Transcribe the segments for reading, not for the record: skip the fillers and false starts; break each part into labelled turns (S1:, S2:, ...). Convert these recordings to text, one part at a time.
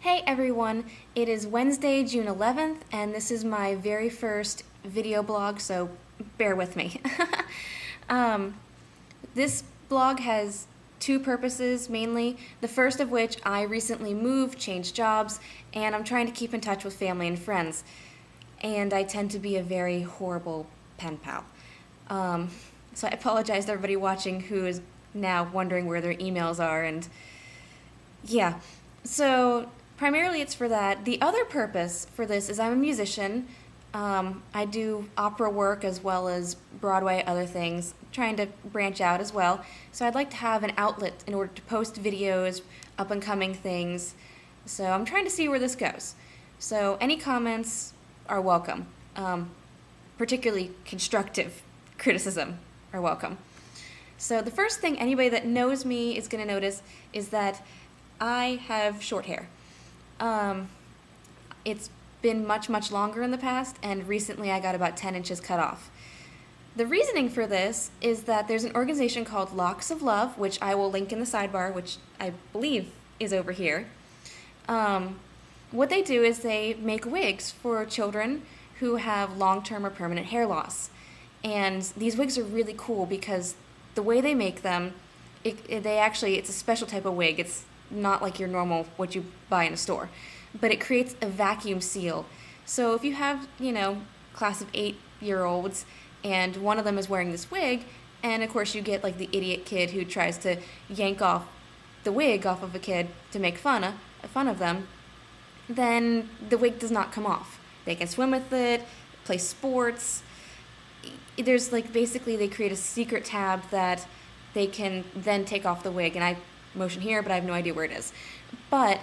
S1: Hey everyone, it is Wednesday, June 11th, and this is my very first video blog, so bear with me. um, this blog has two purposes mainly, the first of which I recently moved, changed jobs, and I'm trying to keep in touch with family and friends. And I tend to be a very horrible pen pal. So I apologize to everybody watching who is now wondering where their emails are, and yeah. So primarily it's for that. The other purpose for this is I'm a musician. I do opera work as well as Broadway, other things, trying to branch out as well. So I'd like to have an outlet in order to post videos, up and coming things. So I'm trying to see where this goes. So any comments are welcome, particularly constructive criticism are welcome. So the first thing anybody that knows me is going to notice is that I have short hair. It's been much longer in the past, and recently I got about 10 inches cut off. The reasoning for this is that there's an organization called Locks of Love, which I will link in the sidebar, which I believe is over here. What they do is they make wigs for children who have long-term or permanent hair loss. And these wigs are really cool because the way they make them, it's a special type of wig. It's not like your normal, what you buy in a store, but it creates a vacuum seal. So if you have, class of 8-year-olds and one of them is wearing this wig, and of course you get like the idiot kid who tries to yank off the wig off of a kid to make fun of them, then the wig does not come off. They can swim with it, play sports. There's basically they create a secret tab that they can then take off the wig, and I motion here, but I have no idea where it is. But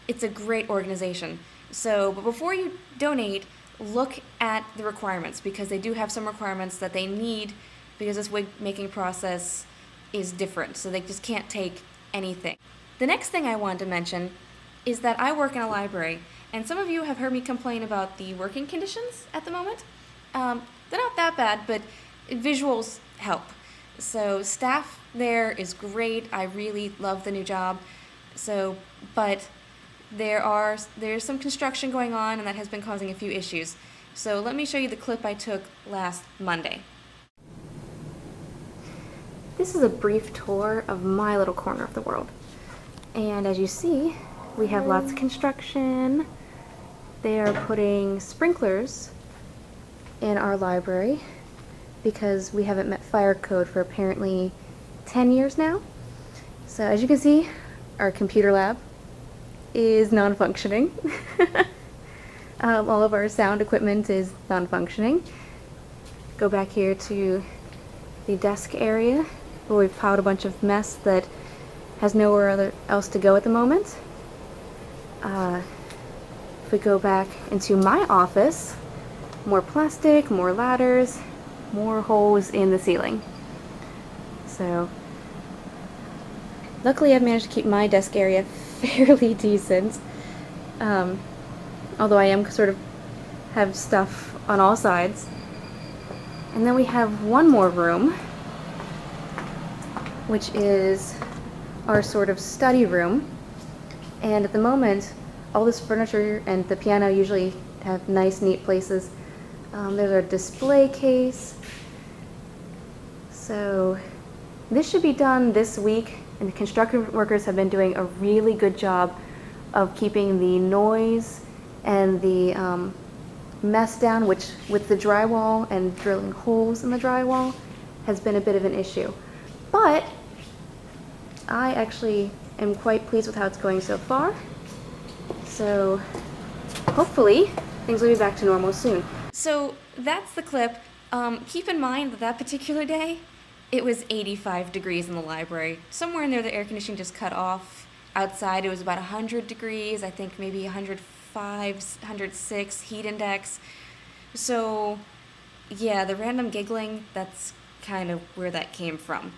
S1: it's a great organization. So, but before you donate, look at the requirements, because they do have some requirements that they need, because this wig making process is different, so they just can't take anything. The next thing I wanted to mention is that I work in a library, and some of you have heard me complain about the working conditions at the moment. They're not that bad, but visuals help. So staff there is great. I really love the new job. But there's some construction going on, and that has been causing a few issues. So let me show you the clip I took last Monday. This is a brief tour of my little corner of the world. And as you see, we have lots of construction. They are putting sprinklers in our library because we haven't met fire code for apparently 10 years now. So as you can see, our computer lab is non-functioning. All of our sound equipment is non-functioning. Go back here to the desk area where we've piled a bunch of mess that has nowhere else to go at the moment. If we go back into my office, more plastic, more ladders, more holes in the ceiling. So luckily I've managed to keep my desk area fairly decent, although I am sort of have stuff on all sides. And then we have one more room, which is our sort of study room. And at the moment, all this furniture and the piano usually have nice, neat places. There's our display case. So this should be done this week, and the construction workers have been doing a really good job of keeping the noise and the mess down, which with the drywall and drilling holes in the drywall has been a bit of an issue. But I actually am quite pleased with how it's going so far. So hopefully things will be back to normal soon. So that's the clip. Keep in mind that particular day, it was 85 degrees in the library. Somewhere in there, the air conditioning just cut off. Outside, it was about 100 degrees, I think maybe 105, 106 heat index. So yeah, the random giggling, that's kind of where that came from.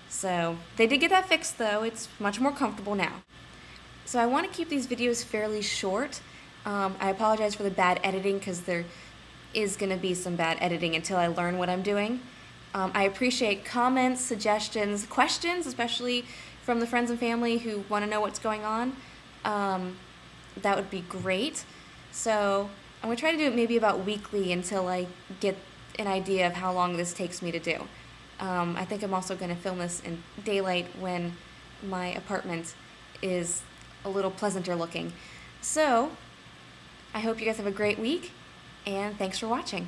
S1: So they did get that fixed though. It's much more comfortable now. So I want to keep these videos fairly short. I apologize for the bad editing, because there is going to be some bad editing until I learn what I'm doing. I appreciate comments, suggestions, questions, especially from the friends and family who want to know what's going on. that would be great. So I'm going to try to do it maybe about weekly until I get an idea of how long this takes me to do. I think I'm also going to film this in daylight when my apartment is a little pleasanter looking. So I hope you guys have a great week, and thanks for watching.